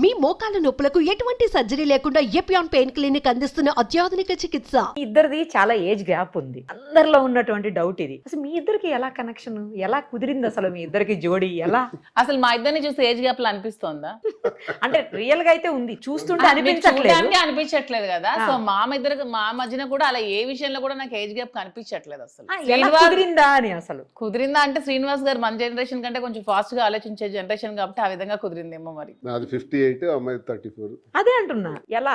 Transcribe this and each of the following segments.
మీ మోకాల నొప్పులకు ఎటువంటి సర్జరీ లేకుండా ఎపియాన్ పెయిన్ క్లినిక్ అందిస్తున్న అత్యాధునిక చికిత్స. ఇద్దరిది చాలా ఏజ్ గ్యాప్ ఉంది. అందరిలో ఉన్నటువంటి డౌట్ ఇది. అసలు మీ ఇద్దరికి ఎలా కనెక్షన్, ఎలా కుదిరింది అసలు మీ ఇద్దరికి జోడీ ఎలా? అసలు మా ఇద్దరిని చూస్తే ఏజ్ గ్యాప్ లో అనిపిస్తోందా? అంటే రియల్ గా అయితే ఉంది, చూస్తుంటే అనిపించట్లేదు కదా. సో మా ఇద్దరికి మా మధ్యన కూడా అలా ఏ విషయంలో కూడా నాకు ఏజ్ గ్యాప్ కనిపించట్లేదు అసలు. కుదిరిందా అని అసలు కుదిరిందా అంటే శ్రీనివాస్ గారు మన జనరేషన్ కంటే కొంచెం ఫాస్ట్ గా ఆలోచించే జనరేషన్ కాబట్టి ఆ విధంగా కుదిరిందేమో. మరి నాది 58, అమ్మాయి 34. అదే అంటున్నా. ఎలా?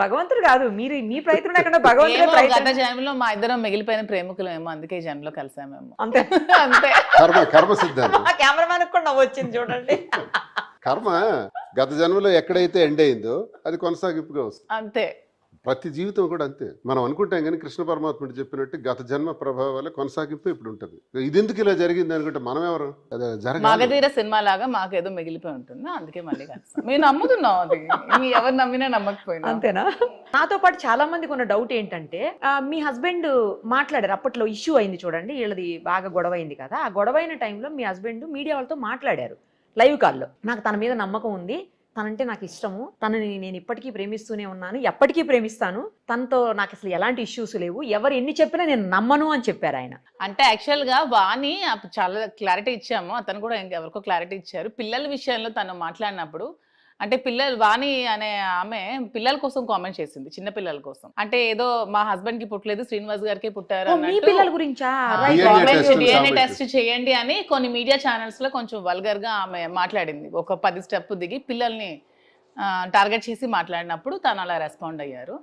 భగవంతుడు కాదు, మీరు మీ ప్రయత్నం ఎక్కడ భగవంతుడు. గత జన్మలో మా ఇద్దరం మిగిలిపోయిన ప్రేమికులేమో, అందుకే ఈ జన్మలో కలిసామేమో. అంతే అంతే. కర్మ సిద్ధాంతం. కెమెరామెన్ కూడా నవ్వొచ్చింది చూడండి. కర్మ గత జన్మలో ఎక్కడైతే ఎండ్ అయిందో అది కొనసాగింపుగా వస్తుంది. అంతే. ప్రతి జీవితం కూడా అంతే. మనం అనుకుంటాం కానీ కృష్ణ పరమాత్ముడు చెప్పినట్టు గత జన్మ ప్రభావాల కొనసాగింపు ఇప్పుడు ఉంటుంది. ఇది ఎందుకు ఇలా జరిగింది అనుకుంటే మనం ఎవరు? మగధీర సినిమా లాగా మాకేదో మిగిలిపోయి ఉంటుంది, అందుకే మళ్ళీ కలిసాం. మేము నమ్ముతున్నాం, అది ఎవరు నమ్మినా నమ్మకపోయినా. అంతేనా? నాతో పాటు చాలా మందికి ఉన్న డౌట్ ఏంటంటే, మీ హస్బెండ్ మాట్లాడారు, అప్పట్లో ఇష్యూ అయింది చూడండి, వీళ్ళది బాగా గొడవ అయింది కదా. ఆ గొడవ అయిన టైంలో మీ హస్బెండ్ మీడియా వాళ్ళతో మాట్లాడారు లైవ్ కాల్లో. నాకు తన మీద నమ్మకం ఉంది, తనంటే నాకు ఇష్టము, తనని నేను ఇప్పటికీ ప్రేమిస్తూనే ఉన్నాను, ఎప్పటికీ ప్రేమిస్తాను, తనతో నాకు అసలు ఎలాంటి ఇష్యూస్ లేవు, ఎవరు ఎన్ని చెప్పినా నేను నమ్మను అని చెప్పారు ఆయన. అంటే యాక్చువల్ గా వాణి చాలా క్లారిటీ ఇచ్చాము, అతను కూడా ఎవరికో క్లారిటీ ఇచ్చారు. పిల్లల విషయంలో తను మాట్లాడినప్పుడు అంటే పిల్లలు వాణి అనే ఆమె పిల్లల కోసం కామెంట్ చేసింది, చిన్న పిల్లల కోసం. అంటే ఏదో మా హస్బెండ్ కి పుట్టలేదు, శ్రీనివాస్ గారికి పుట్టారు, పిల్లల గురించా డిఎన్ఏ టెస్ట్ చేయండి అని కొన్ని మీడియా ఛానల్స్ లో కొంచెం వల్గర్ గా ఆమె మాట్లాడింది. ఒక 10 స్టెప్ దిగి పిల్లల్ని టార్గెట్ చేసి మాట్లాడినప్పుడు తను అలా రెస్పాండ్ అయ్యారు.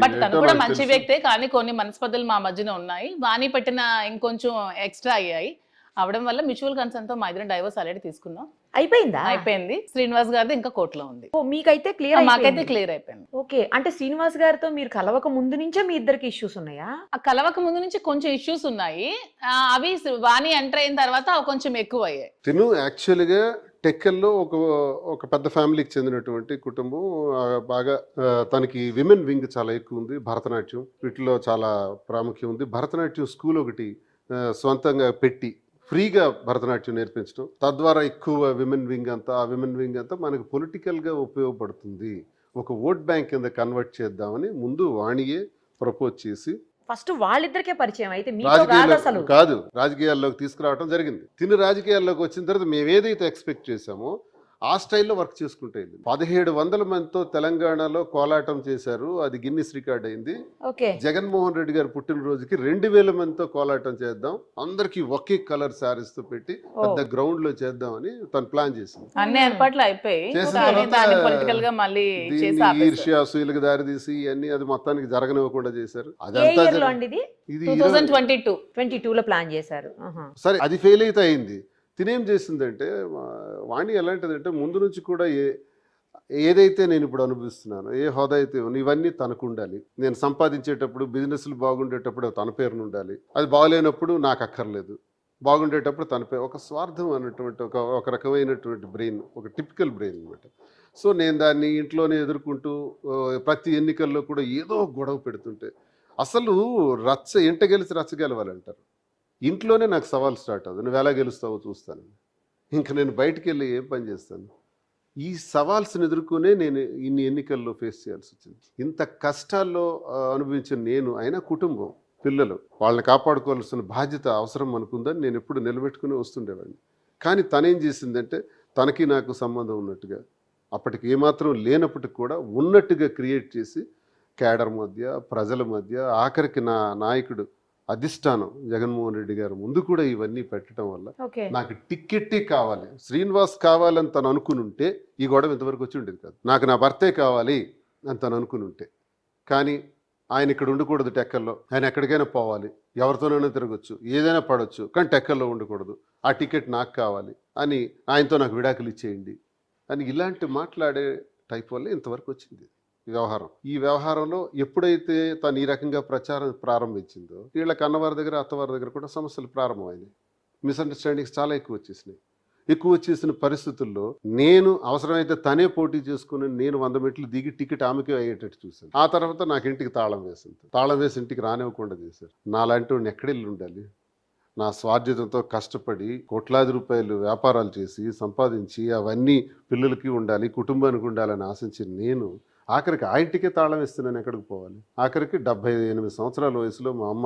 బట్ తను కూడా మంచి వ్యక్తే, కానీ కొన్ని మనస్పర్ధలు మా మధ్యన ఉన్నాయి. వాణి పెట్టిన ఇంకొంచెం ఎక్స్ట్రా అయ్యాయి. అవడం వల్ల మ్యూచువల్ కన్సర్న్ తో మా ఇద్దరం డైవర్స్ ఆల్రెడీ తీసుకున్నాం. అయిపోయింది. శ్రీనివాస్ గారిది ఇంకా కోర్టులో ఉంది. మీకైతే క్లియర్? మాకైతే క్లియర్ అయిపోయింది. ఓకే. అంటే శ్రీనివాస్ గారితో మీరు కలవక ముందు నుంచే మీ ఇద్దరికి ఇష్యూస్ ఉన్నాయా? కలవక ముందు నుంచి కొంచెం ఇష్యూస్ ఉన్నాయి, అవి వాణి ఎంటర్ అయిన తర్వాత కొంచెం ఎక్కువ అయ్యాయి. తిను యాక్చువల్గా టెక్కల్లో ఒక పెద్ద ఫ్యామిలీకి చెందినటువంటి కుటుంబం. బాగా తనకి విమెన్ వింగ్ చాలా ఎక్కువ ఉంది, భరతనాట్యం వీటిలో చాలా ప్రాముఖ్యం ఉంది. భరతనాట్యం స్కూల్ ఒకటి స్వంతంగా పెట్టి ఫ్రీగా భరతనాట్యం నేర్పించడం, తద్వారా ఎక్కువ విమెన్ వింగ్ అంతా, ఆ విమెన్ వింగ్ అంతా మనకు పొలిటికల్గా ఉపయోగపడుతుంది, ఒక ఓట్ బ్యాంక్ కింద కన్వర్ట్ చేద్దామని ముందు వాణియే ప్రపోజ్ చేసి ఫస్ట్ వాళ్ళిద్దరికే పరిచయం అయితే కాదు, రాజకీయాల్లోకి తీసుకురావడం జరిగింది. తిను రాజకీయాల్లోకి వచ్చిన తర్వాత మేము ఏదైతే ఎక్స్పెక్ట్ చేసామో ఆ స్టైల్లో వర్క్ చేసుకుంటే 1700 మందితో తెలంగాణలో కోలాటం చేశారు, అది గిన్నిస్ రికార్డ్ అయింది. జగన్మోహన్ రెడ్డి గారు పుట్టినరోజుకి 2000 మందితో కోలాటం చేద్దాం, అందరికి ఒకే కలర్ శారీస్ తో పెట్టి పెద్ద గ్రౌండ్ లో చేద్దామని తను ప్లాన్ చేసింది. అన్ని ఏర్పాట్లు అయిపోయి ఈర్ష్య అసూయలకు దారి తీసి అన్ని అది మొత్తానికి జరగనివ్వకుండా చేశారు. అదంతా ఇది 2022 లో ప్లాన్ చేశారు. సరే, అది ఫెయిల్ అయితే అయింది. తినేం చేసిందంటే, వాణి ఎలాంటిదంటే ముందు నుంచి కూడా ఏదైతే నేను ఇప్పుడు అనుభవిస్తున్నానో, ఏ హోదా అయితే ఇవన్నీ తనకు ఉండాలి. నేను సంపాదించేటప్పుడు బిజినెస్లు బాగుండేటప్పుడు తన పేరును ఉండాలి, అది బాగలేనప్పుడు నాకు అక్కర్లేదు, బాగుండేటప్పుడు తన పేరు. ఒక స్వార్థం అన్నటువంటి ఒక రకమైనటువంటి బ్రెయిన్, ఒక టిపికల్ బ్రెయిన్ అనమాట. సో నేను దాన్ని ఇంట్లోనే ఎదుర్కొంటూ ప్రతి ఎన్నికల్లో కూడా ఏదో గొడవ పెడుతుంటే, అసలు ఎంట గెలిచి రచ్చ గెలవాలంటారు. ఇంట్లోనే నాకు సవాల్ స్టార్ట్ అవుతుంది, నువ్వు ఎలా గెలుస్తావో చూస్తాను. ఇంకా నేను బయటికి వెళ్ళి ఏం పని చేస్తాను? ఈ సవాల్స్ని ఎదుర్కొనే నేను ఇన్ని ఎన్నికల్లో ఫేస్ చేయాల్సి వచ్చింది. ఇంత కష్టాల్లో అనుభవించిన నేను, అయినా కుటుంబం, పిల్లలు, వాళ్ళని కాపాడుకోవాల్సిన బాధ్యత అవసరం అనుకుందని నేను ఎప్పుడు నిలబెట్టుకుని వస్తుండేవాడిని. కానీ తనేం చేసిందంటే, తనకి నాకు సంబంధం ఉన్నట్టుగా, అప్పటికి ఏమాత్రం లేనప్పటికి కూడా ఉన్నట్టుగా క్రియేట్ చేసి క్యాడర్ మధ్య, ప్రజల మధ్య, ఆఖరికి నా నాయకుడు అధిష్టానం జగన్మోహన్ రెడ్డి గారు ముందు కూడా ఇవన్నీ పెట్టడం వల్ల నాకు టిక్కెట్టే కావాలి, శ్రీనివాస్ కావాలని తను అనుకుని ఉంటే ఈ గొడవ ఇంతవరకు వచ్చి ఉండేది కాదు. నాకు నా భర్తే కావాలి అని తను అనుకుని ఉంటే. కానీ ఆయన ఇక్కడ ఉండకూడదు, టెక్కల్లో, ఆయన ఎక్కడికైనా పోవాలి, ఎవరితోనైనా తిరగచ్చు, ఏదైనా పడవచ్చు, కానీ టెక్కల్లో ఉండకూడదు, ఆ టికెట్ నాకు కావాలి అని ఆయనతో నాకు విడాకులు ఇచ్చేయండి అని ఇలాంటి మాట్లాడే టైప్ వల్ల ఇంతవరకు వచ్చింది వ్యవహారం. ఈ వ్యవహారంలో ఎప్పుడైతే తను ఈ రకంగా ప్రచారం ప్రారంభించిందో, వీళ్ళ కన్నవారి దగ్గర, అత్తవారి దగ్గర కూడా సమస్యలు ప్రారంభమైనాయి. మిస్అండర్స్టాండింగ్స్ చాలా ఎక్కువ వచ్చేసిన పరిస్థితుల్లో నేను అవసరమైతే తనే పోటీ చేసుకుని నేను 100 మెట్లు దిగి టికెట్ ఆమెకే అయ్యేటట్టు చూశాను. ఆ తర్వాత నాకు ఇంటికి తాళం వేసి ఇంటికి రానివ్వకుండా చేశారు. నాలాంటి వాడిని ఎక్కడెళ్ళి ఉండాలి? నా స్వార్థ్యతతో కష్టపడి కోట్లాది రూపాయలు వ్యాపారాలు చేసి సంపాదించి అవన్నీ పిల్లలకి ఉండాలి, కుటుంబానికి ఉండాలని ఆశించి నేను ఆఖరికి ఆ ఇంటికే తాళం ఇస్తున్నాను, ఎక్కడికి పోవాలి? ఆఖరికి 78 సంవత్సరాల వయసులో మా అమ్మ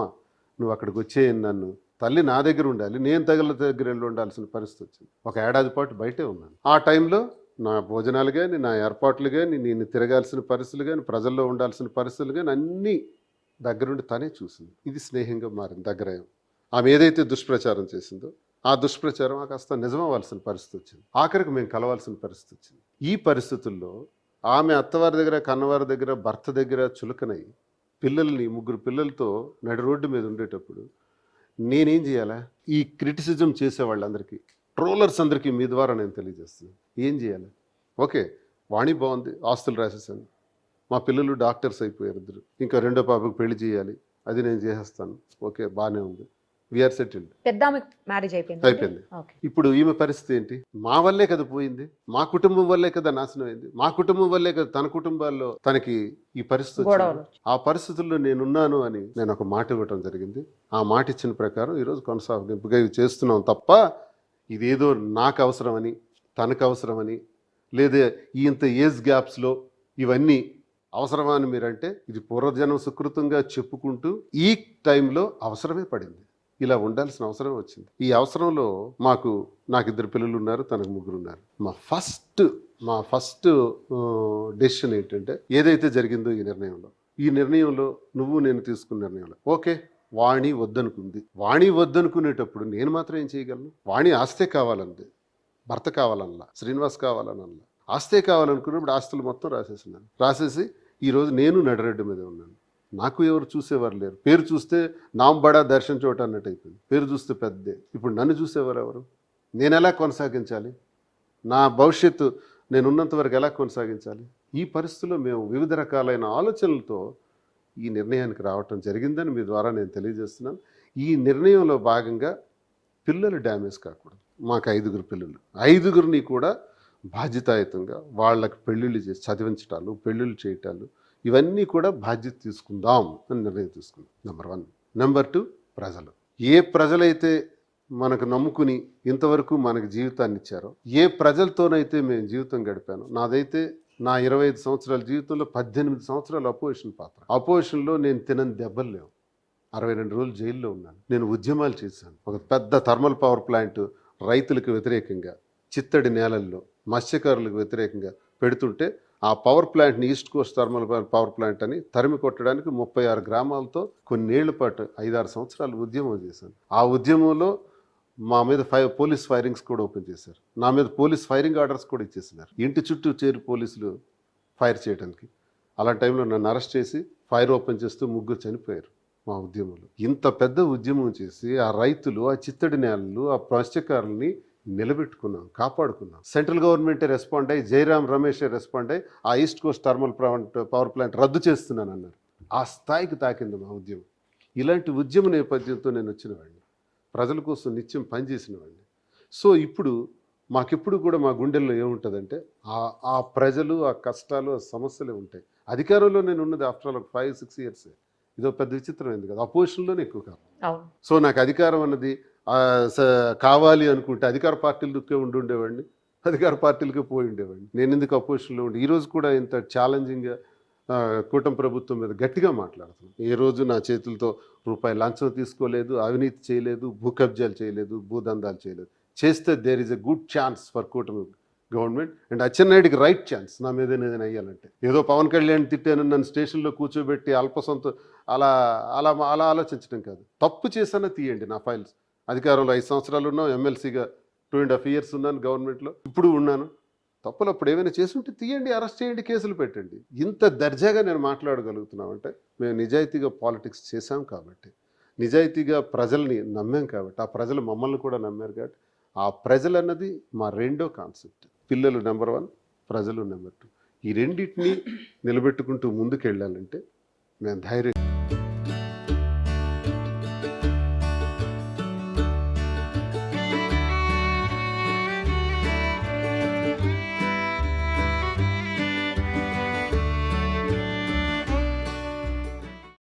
నువ్వు అక్కడికి వచ్చేయని నన్ను, తల్లి నా దగ్గర ఉండాలి, నేను తగిన దగ్గర వెళ్ళి ఉండాల్సిన పరిస్థితి వచ్చింది. ఒక ఏడాది పాటు బయటే ఉన్నాను. ఆ టైంలో నా భోజనాలు కానీ, నా ఏర్పాట్లు కానీ, నేను తిరగాల్సిన పరిస్థితులు కానీ, ప్రజల్లో ఉండాల్సిన పరిస్థితులు కానీ అన్నీ దగ్గరుండి తనే చూసింది. ఇది స్నేహంగా మారింది, దగ్గరయం. ఆమె ఏదైతే దుష్ప్రచారం చేసిందో ఆ దుష్ప్రచారం కాస్త నిజమవ్వాల్సిన పరిస్థితి వచ్చింది. ఆఖరికి మేము కలవాల్సిన పరిస్థితి వచ్చింది. ఈ పరిస్థితుల్లో ఆమె అత్తవారి దగ్గర, కన్నవారి దగ్గర, భర్త దగ్గర చులకనై పిల్లల్ని 3 పిల్లలతో నడి రోడ్డు మీద ఉండేటప్పుడు నేనేం చేయాలా? ఈ క్రిటిసిజం చేసే వాళ్ళందరికీ, ట్రోలర్స్ అందరికీ మీ ద్వారా నేను తెలియజేస్తున్నాను, ఏం చేయాలి? ఓకే, వాణి బాగుంది, ఆస్తులు రాసేసాను, మా పిల్లలు డాక్టర్స్ అయిపోయారు, 2, ఇంకా రెండో పాపకు పెళ్లి చేయాలి, అది నేను చేసేస్తాను, ఓకే బాగానే ఉంది, వీఆర్ సెటిల్డ్. పెద్ద మ్యారేజ్ అయిపోయింది. ఓకే. ఇప్పుడు ఈమె పరిస్థితి ఏంటి? మా వల్లే కదా పోయింది, మా కుటుంబం వల్లే కదా నాశనం అయింది, మా కుటుంబం వల్లే కదా తన కుటుంబాల్లో తనకి ఈ పరిస్థితి వచ్చింది. ఆ పరిస్థితుల్లో నేనున్నాను అని నేను ఒక మాట ఇవ్వటం జరిగింది. ఆ మాట ఇచ్చిన ప్రకారం ఈరోజు కొనసాగింపుగా ఇవి చేస్తున్నాం తప్ప ఇదేదో నాకు అవసరమని, తనకు అవసరమని, లేదా ఇంత ఏజ్ గ్యాప్స్లో ఇవన్నీ అవసరమా అని మీరంటే, ఇది పూర్వజన్మ సుకృతంగా చెప్పుకుంటూ ఈ టైంలో అవసరమే పడింది, ఇలా ఉండాల్సిన అవసరం వచ్చింది. ఈ అవసరంలో నాకు 2 పిల్లలు ఉన్నారు, తనకు 3 ఉన్నారు. మా ఫస్ట్ డెసిషన్ ఏంటంటే, ఏదైతే జరిగిందో ఈ నిర్ణయంలో నువ్వు నేను తీసుకున్న నిర్ణయంలో ఓకే వాణి వద్దనుకుంది. వాణి వద్దనుకునేటప్పుడు నేను మాత్రం ఏం చేయగలను? వాణి ఆస్తే కావాలంది, భర్త కావాలనలా, శ్రీనివాస్ కావాలనలా. ఆస్తే కావాలనుకున్నప్పుడు ఆస్తులు మొత్తం రాసేసినాను. రాసేసి ఈరోజు నేను నడిరెడ్డి మీద ఉన్నాను. నాకు ఎవరు చూసేవారు లేరు. పేరు చూస్తే నాంబడా దర్శన చోట అన్నట్టు అయిపోయింది. పేరు చూస్తే పెద్దే. ఇప్పుడు నన్ను చూసేవారు ఎవరు? నేను ఎలా కొనసాగించాలి? నా భవిష్యత్తు నేనున్నంత వరకు ఎలా కొనసాగించాలి? ఈ పరిస్థితుల్లో మేము వివిధ రకాలైన ఆలోచనలతో ఈ నిర్ణయానికి రావటం జరిగిందని మీ ద్వారా నేను తెలియజేస్తున్నాను. ఈ నిర్ణయంలో భాగంగా పిల్లలు డ్యామేజ్ కాకూడదు. మాకు 5 పిల్లలు, 5 కూడా బాధ్యతాయుతంగా వాళ్ళకి పెళ్ళిళ్ళు చేసి చదివించటాలు, పెళ్ళిళ్ళు చేయటాలు, ఇవన్నీ కూడా బాధ్యత తీసుకుందాం అని నిర్ణయం తీసుకుందాం. నెంబర్ 1. నెంబర్ 2, ప్రజలు. ఏ ప్రజలైతే మనకు నమ్ముకుని ఇంతవరకు మనకు జీవితాన్ని ఇచ్చారో, ఏ ప్రజలతోనైతే మేము జీవితం గడిపానో, నాదైతే నా 25 సంవత్సరాల జీవితంలో 18 సంవత్సరాలు అపోజిషన్ పాత్ర. అపోజిషన్లో నేను తినని దెబ్బలు లేవు. 62 రోజులు జైల్లో ఉన్నాను. నేను ఉద్యమాలు చేశాను. ఒక పెద్ద థర్మల్ పవర్ ప్లాంట్ రైతులకు వ్యతిరేకంగా, చిత్తడి నేలల్లో మత్స్యకారులకు వ్యతిరేకంగా పెడుతుంటే ఆ పవర్ ప్లాంట్ని east Coast thermal power plant అని తరిమి కొట్టడానికి 36 గ్రామాలతో కొన్నేళ్ల పాటు 5-6 సంవత్సరాలు ఉద్యమం చేశాను. ఆ ఉద్యమంలో మా మీద పోలీస్ ఫైరింగ్స్ కూడా ఓపెన్ చేశారు. నా మీద పోలీస్ ఫైరింగ్ ఆర్డర్స్ కూడా ఇచ్చేసినారు. ఇంటి చుట్టూ చేరి పోలీసులు ఫైర్ చేయడానికి. అలాంటి టైంలో నన్ను అరెస్ట్ చేసి ఫైర్ ఓపెన్ చేస్తూ 3 చనిపోయారు మా ఉద్యమంలో. ఇంత పెద్ద ఉద్యమం చేసి ఆ రైతులు, ఆ చిత్తడి నేలలు, ఆ మత్స్యకారుల్ని నిలబెట్టుకున్నాం, కాపాడుకున్నాం. సెంట్రల్ గవర్నమెంటే రెస్పాండ్ అయ్యి, జయరాం రమేషే రెస్పాండ్ అయ్యి ఆ east Coast thermal power plant రద్దు చేస్తున్నాను అన్నారు. ఆ స్థాయికి తాకింది మా ఉద్యమం. ఇలాంటి ఉద్యమ నేపథ్యంతో నేను వచ్చిన వాడిని, ప్రజల కోసం నిత్యం పనిచేసిన వాడిని. సో ఇప్పుడు మాకెప్పుడు కూడా మా గుండెల్లో ఏముంటుందంటే ఆ ప్రజలు, ఆ కష్టాలు, ఆ సమస్యలే ఉంటాయి. అధికారంలో నేను ఉన్నది ఆఫ్టర్ ఆల్ 5-6 ఇయర్సే. ఇదో పెద్ద విచిత్రం అయింది కదా, అపోజిషన్లోనే ఎక్కువ కాలం. సో నాకు అధికారం అన్నది కావాలి అనుకుంటే అధికార పార్టీలకే ఉండేవాడిని, అధికార పార్టీలకే పోయి ఉండేవాడిని. నేను ఎందుకు అపోజిషన్లో ఉండి ఈరోజు కూడా ఇంత ఛాలెంజింగ్గా కూటమి ప్రభుత్వం మీద గట్టిగా మాట్లాడుతున్నాను. ఏ రోజు నా చేతులతో రూపాయి లంచం తీసుకోలేదు, అవినీతి చేయలేదు, భూ కబ్జాలు చేయలేదు, భూదందాలు చేయలేదు. చేస్తే there is a good chance for కూటమి గవర్నమెంట్ అండ్ అచ్చెన్నాయుడికి రైట్ ఛాన్స్ నా మీద ఏదైనా అయ్యాలంటే. ఏదో పవన్ కళ్యాణ్ తిట్టాను, నన్ను స్టేషన్లో కూర్చోబెట్టి అలా అలా అలా ఆలోచించడం కాదు. తప్పు చేసానో తీయండి నా ఫైల్స్. అధికారంలో 5 సంవత్సరాలు ఉన్నాం, ఎమ్మెల్సీగా 2.5 years ఉన్నాను, గవర్నమెంట్లో ఇప్పుడు ఉన్నాను. తప్పులు అప్పుడు ఏమైనా చేసుంటే తీయండి, అరెస్ట్ చేయండి, కేసులు పెట్టండి. ఇంత దర్జాగా నేను మాట్లాడగలుగుతున్నామంటే మేము నిజాయితీగా పాలిటిక్స్ చేశాం కాబట్టి, నిజాయితీగా ప్రజల్ని నమ్మాం కాబట్టి, ఆ ప్రజలు మమ్మల్ని కూడా నమ్మారు కాబట్టి, ఆ ప్రజలు అన్నది మా రెండో కాన్సెప్ట్. పిల్లలు నెంబర్ 1, ప్రజలు నెంబర్ 2. ఈ రెండింటిని నిలబెట్టుకుంటూ ముందుకు వెళ్ళాలంటే మేము ధైర్యం